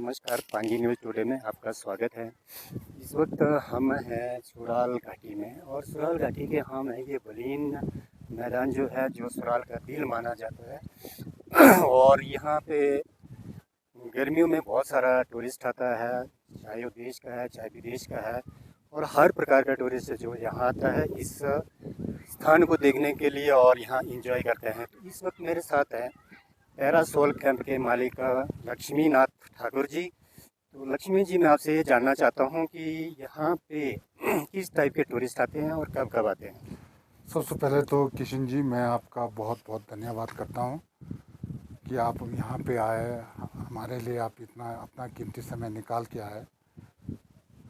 नमस्कार, Pangi news today में आपका स्वागत है। इस वक्त हम हैं सुराल घाटी में और सुराल घाटी के हम हैं ये बलीन मैदान जो है जो सुराल का दिल माना जाता है और यहाँ पे गर्मियों में बहुत सारा टूरिस्ट आता है, चाहे वो देश का है चाहे विदेश का है और हर प्रकार का टूरिस्ट जो यहाँ आता है इस स्थान को देखने के लिए और यहाँ एंजॉय करते हैं। तो इस वक्त मेरे साथ हैं पैरासोल कैंप के मालिक लक्ष्मी नाथ ठाकुर जी। तो लक्ष्मी जी, मैं आपसे ये जानना चाहता हूँ कि यहाँ पे किस टाइप के टूरिस्ट आते हैं और कब कब आते हैं। सबसे पहले तो किशन जी, मैं आपका बहुत बहुत धन्यवाद करता हूँ कि आप यहाँ पे आए, हमारे लिए आप इतना अपना कीमती समय निकाल के आए।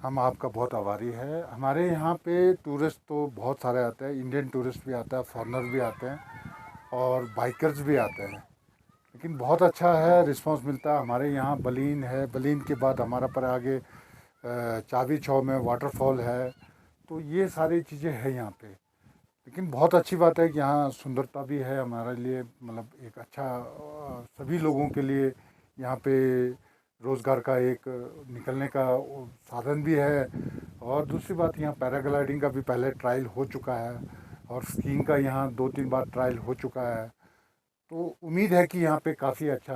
हम आपका बहुत आभारी है। हमारे यहाँ पे टूरिस्ट तो बहुत सारे आते हैं, इंडियन टूरिस्ट भी आता है, फॉरेनर भी आते हैं और बाइकर्स भी आते हैं। लेकिन बहुत अच्छा है, रिस्पांस मिलता है। हमारे यहाँ बलीन है, बलीन के बाद हमारा पर आगे चाबी छाव में वाटरफॉल है। तो ये सारी चीज़ें हैं यहाँ पे। लेकिन बहुत अच्छी बात है कि यहाँ सुंदरता भी है हमारे लिए, मतलब एक अच्छा सभी लोगों के लिए यहाँ पे रोज़गार का एक निकलने का साधन भी है। और दूसरी बात, यहाँ पैराग्लाइडिंग का भी पहले ट्रायल हो चुका है और स्कीइंग का यहाँ 2-3 बार ट्रायल हो चुका है। तो उम्मीद है कि यहाँ पे काफ़ी अच्छा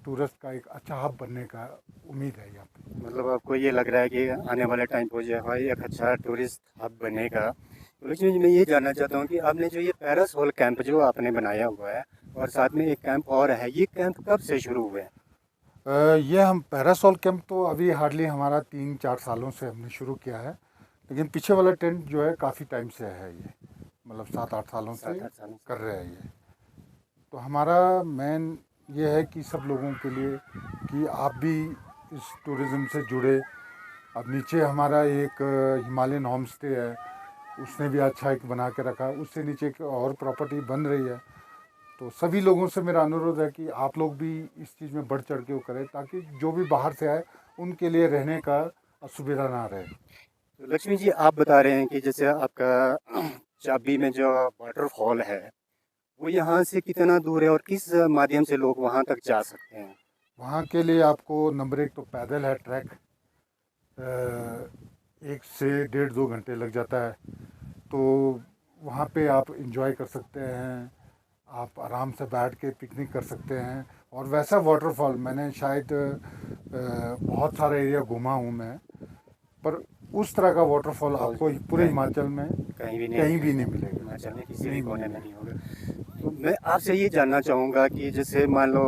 टूरिस्ट का एक अच्छा हब बनने का उम्मीद है यहाँ पे। मतलब आपको ये लग रहा है कि आने वाले टाइम पर जो है एक अच्छा टूरिस्ट हब बनेगा। तो लक्ष्मी जी, मैं ये जानना चाहता हूँ कि आपने जो ये पैरासोल कैंप जो आपने बनाया हुआ है और साथ में एक कैंप और है, ये कैंप कब से शुरू हुए हैं? ये हम पैरासोल कैंप तो अभी हार्डली हमारा 3-4 सालों से हमने शुरू किया है। लेकिन पीछे वाला टेंट जो है काफ़ी टाइम से है, ये मतलब 7-8 सालों से 7-8 सालों से कर रहे हैं ये। तो हमारा मेन ये है कि सब लोगों के लिए कि आप भी इस टूरिज़्म से जुड़े। अब नीचे हमारा एक हिमालयन होम स्टे है, उसने भी अच्छा एक बना के रखा। उससे नीचे एक और प्रॉपर्टी बन रही है। तो सभी लोगों से मेरा अनुरोध है कि आप लोग भी इस चीज़ में बढ़ चढ़ के वो करें, ताकि जो भी बाहर से आए उनके लिए रहने का असुविधा ना रहे। तो लक्ष्मी जी, आप बता रहे हैं कि जैसे आपका चाबी में जो वाटरफॉल है वो यहाँ से कितना दूर है और किस माध्यम से लोग वहाँ तक जा सकते हैं? वहाँ के लिए आपको नंबर 1 तो पैदल है ट्रैक, 1 से 1.5-2 घंटे लग जाता है। तो वहाँ पे आप इंजॉय कर सकते हैं, आप आराम से बैठ के पिकनिक कर सकते हैं। और वैसा वाटरफॉल मैंने शायद बहुत सारे एरिया घूमा हूँ मैं, पर उस तरह का वाटरफॉल आपको पूरे हिमाचल में कहीं भी नहीं मिलेगा। हिमाचल में किसी भी कोने में नहीं होगा। तो मैं आपसे ये जानना चाहूँगा कि जैसे मान लो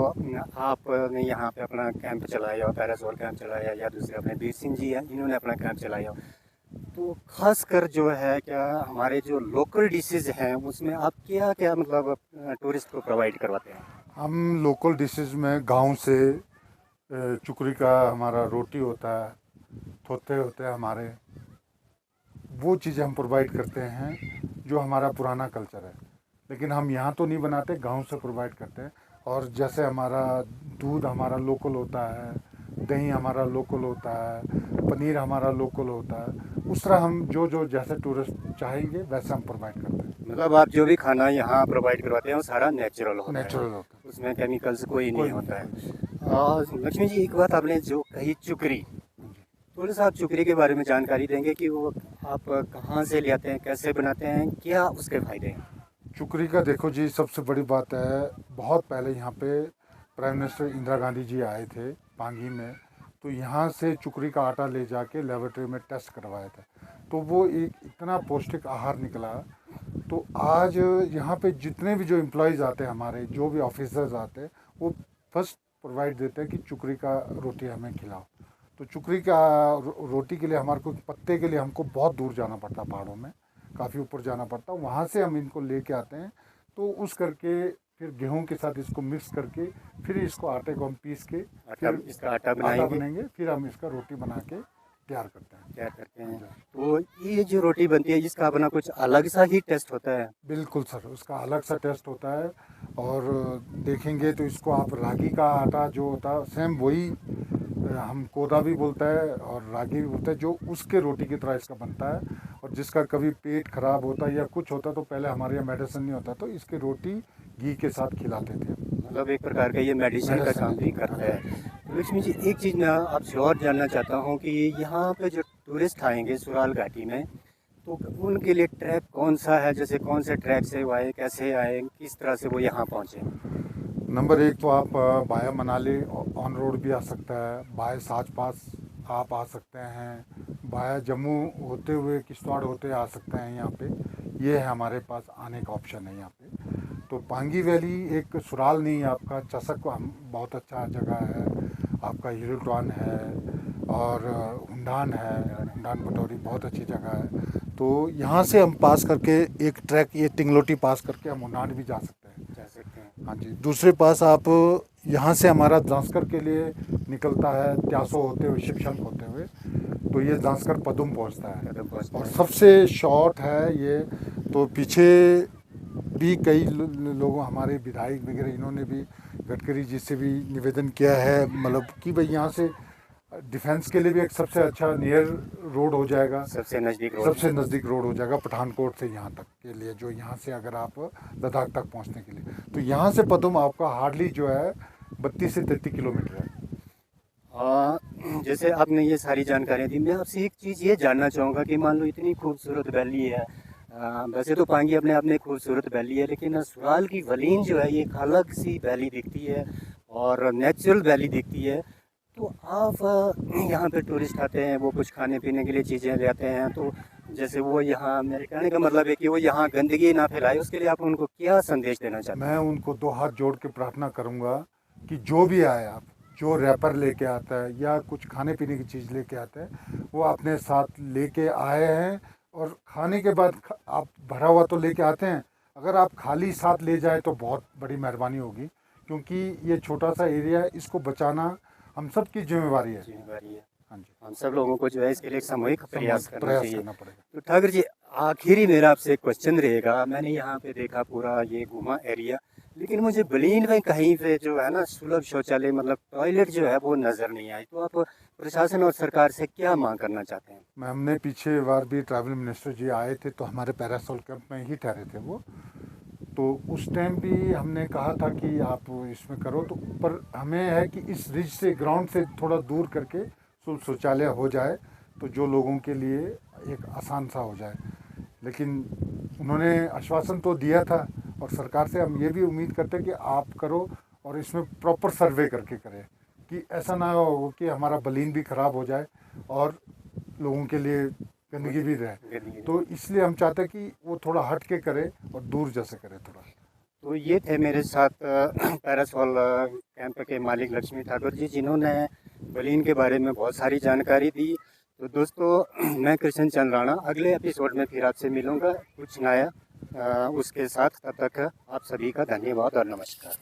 आपने यहाँ पे अपना कैंप चलाया, पैरासोल कैंप चलाया, या दूसरे अपने वीर सिंह जी हैं इन्होंने अपना कैंप चलाया, तो खासकर जो है क्या हमारे जो लोकल डिशेज हैं उसमें आप क्या क्या मतलब टूरिस्ट को प्रोवाइड करवाते हैं? हम लोकल डिशेज में गांव से चुकरी का हमारा रोटी होता है, थोते होते हैं हमारे, वो चीज़ें हम प्रोवाइड करते हैं जो हमारा पुराना कल्चर है। लेकिन हम यहाँ तो नहीं बनाते, गांव से प्रोवाइड करते हैं। और जैसे हमारा दूध हमारा लोकल होता है, दही हमारा लोकल होता है, पनीर हमारा लोकल होता है, उस तरह हम जो जैसे टूरिस्ट चाहेंगे वैसे हम प्रोवाइड करते हैं। मतलब आप जो भी खाना यहाँ प्रोवाइड करवाते हैं वो सारा नेचुरल होता है, नेचुरल होता है, उसमें केमिकल्स कोई नहीं होता है। कोई और लक्ष्मी जी, एक बात आपने जो कही चुकरी, थोड़ा सा आप चुकरी के बारे में जानकारी देंगे कि वो आप कहाँ से ले आते हैं, कैसे बनाते हैं, क्या उसके फायदे हैं? चुकरी का देखो जी, सबसे बड़ी बात है, बहुत पहले यहाँ पे प्राइम मिनिस्टर इंदिरा गांधी जी आए थे पांगी में। तो यहाँ से चुकरी का आटा ले जाके लेबोरेटरी में टेस्ट करवाया था, तो वो एक इतना पौष्टिक आहार निकला। तो आज यहाँ पे जितने भी जो एम्प्लॉयज़ आते हैं हमारे, जो भी ऑफिसर्स आते हैं, वो फर्स्ट प्रोवाइड देते हैं कि चुकरी का रोटी हमें खिलाओ। तो चुकरी का रोटी के लिए हमारे को, पत्ते के लिए हमको बहुत दूर जाना पड़ता, पहाड़ों में काफ़ी ऊपर जाना पड़ता, वहाँ से हम इनको लेके आते हैं। तो उस करके फिर गेहूं के साथ इसको मिक्स करके फिर इसको आटे को हम पीस के फिर इसका आटा आटा बनाएंगे, बनेंगे, फिर हम इसका रोटी बना के तैयार करते हैं। तैयार करते हैं। तो ये जो रोटी बनती है इसका अपना कुछ अलग सा ही टेस्ट होता है? बिल्कुल सर, उसका अलग सा टेस्ट होता है। और देखेंगे तो इसको आप रागी का आटा जो होता है, सेम वही हम कोदा भी बोलता है और रागी भी बोलता है, जो उसके रोटी की तरह इसका बनता है। और जिसका कभी पेट खराब होता है या कुछ होता तो पहले हमारे यहाँ मेडिसिन नहीं होता, तो इसकी रोटी घी के साथ खिलाते थे। मतलब एक प्रकार का ये मेडिसिन का काम भी करता है। लक्ष्मी जी, एक चीज़ मैं आपसे और जानना चाहता हूँ कि यहाँ पे जो टूरिस्ट आएंगे सुराल घाटी में, तो उनके लिए ट्रैक कौन सा है? जैसे कौन से ट्रैक से वो आए, कैसे आए, किस तरह से वो यहाँ पहुँचे? नंबर एक तो आप बाया मनाली ऑन रोड भी आ सकता है, बाय साच पास आप आ सकते हैं, बाया जम्मू होते हुए किश्तवाड़ होते आ सकते हैं यहाँ पे। ये है हमारे पास आने का ऑप्शन है यहाँ पे। तो पांगी वैली एक सुराल नहीं, आपका चसक बहुत अच्छा जगह है, आपका हिरुटवान है और हुंडान है, हुंडान पटौरी बहुत अच्छी जगह है। तो यहाँ से हम पास करके एक ट्रैक ये टिंगलोटी पास करके हम हुंडान भी जा सकते हैं। जा सकते हैं। हाँ जी, दूसरे पास आप यहाँ से हमारा जांस्कर के लिए निकलता है, त्यासो होते हुए शिवशंक होते हुए, तो ये जांस्कर पदुम पहुँचता है कदम पहुँचते और हैं। सबसे शॉर्ट है ये। तो पीछे भी कई लोगों, हमारे विधायक वगैरह, इन्होंने भी गडकरी जी से भी निवेदन किया है, मतलब कि भाई यहाँ से डिफेंस के लिए भी एक सबसे अच्छा नियर रोड हो जाएगा, सबसे नज़दीक रोड। सबसे नज़दीक रोड हो जाएगा पठानकोट से यहाँ तक के लिए, जो यहाँ से अगर आप लद्दाख तक पहुँचने के लिए, तो यहाँ से पदुम आपका हार्डली जो है 32 से 33 किलोमीटर है। जैसे आपने ये सारी जानकारियाँ दी, मैं आपसे एक चीज़ ये जानना चाहूँगा कि मान लो इतनी खूबसूरत वैली है, वैसे तो पांगी अपने आप में खूबसूरत वैली है, लेकिन सुराल की वलीन जो है ये एक अलग सी वैली दिखती है और नेचुरल वैली दिखती है। तो आप यहाँ पे टूरिस्ट आते हैं, वो कुछ खाने पीने के लिए चीज़ें ले आते हैं, तो जैसे वो यहाँ, मेरे कहने का मतलब है कि वो यहाँ गंदगी ना फैलाए, उसके लिए आप उनको क्या संदेश देना चाहते मैं उनको दो हाथ जोड़ के प्रार्थना करूँगा कि जो भी आए, आप जो रैपर लेके आता है या कुछ खाने पीने की चीज़ लेके आता है, वो अपने साथ लेके आए हैं, और खाने के बाद आप भरा हुआ तो लेके आते हैं, अगर आप खाली साथ ले जाए तो बहुत बड़ी मेहरबानी होगी, क्योंकि ये छोटा सा एरिया है, इसको बचाना हम सब की जिम्मेवारी है। जिम्मेवारी है? हाँ जी, हम सब लोगों को जो है इसके लिए एक सामूहिक प्रयास करना चाहिए। करना पड़ेगा। तो ठाकुर जी, आखिरी मेरा आपसे एक क्वेश्चन रहेगा। मैंने यहाँ पे देखा पूरा ये घूमा एरिया, लेकिन मुझे बलीन में कहीं पे जो है ना सुलभ शौचालय, मतलब टॉयलेट जो है वो नज़र नहीं आई। तो आप प्रशासन और सरकार से क्या मांग करना चाहते हैं? मैं, हमने पीछे बार भी ट्रैवल मिनिस्टर जी आए थे, तो हमारे पैरासोल कैंप में ही ठहरे थे वो, तो उस टाइम भी हमने कहा था कि आप इसमें करो, तो पर हमें है कि इस रिज से, ग्राउंड से थोड़ा दूर करके शौचालय हो जाए, तो जो लोगों के लिए एक आसान सा हो जाए। लेकिन उन्होंने आश्वासन तो दिया था, और सरकार से हम ये भी उम्मीद करते हैं कि आप करो और इसमें प्रॉपर सर्वे करके करें, कि ऐसा ना हो कि हमारा बलीन भी ख़राब हो जाए और लोगों के लिए गंदगी भी रहे। तो इसलिए हम चाहते हैं कि वो थोड़ा हट के करे और दूर जैसे करे थोड़ा। तो ये थे मेरे साथ पैरासोल कैंप के मालिक लक्ष्मी ठाकुर जी, जिन्होंने बलीन के बारे में बहुत सारी जानकारी दी। तो दोस्तों, मैं कृष्ण चंद्र राणा अगले एपिसोड में फिर आपसे मिलूँगा कुछ नया उसके साथ। तब तक आप सभी का धन्यवाद और नमस्कार।